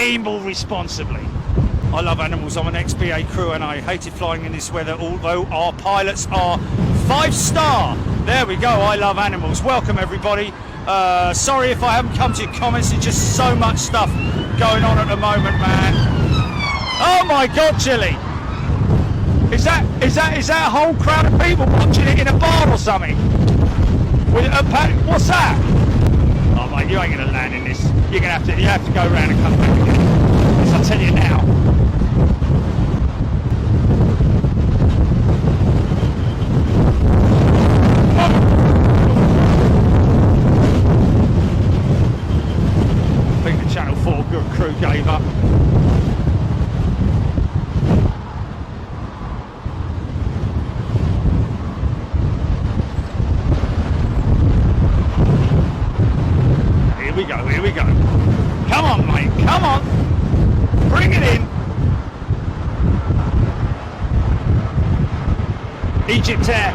Gamble responsibly. I love animals. I'm an XBA crew and I hated flying in this weather, although our pilots are 5-star. There we go. I love animals. Welcome everybody. Sorry if I haven't come to your comments. There's just so much stuff going on at the moment, man. Oh my God, Chili. Is that a whole crowd of people watching it in a bar or something? What's that? Oh mate, you ain't gonna land in this. You have to go around and come back again. Yes, I'll tell you now. I think the Channel 4 crew gave up. Here we go. Come on, mate, come on. Bring it in. Egypt Air.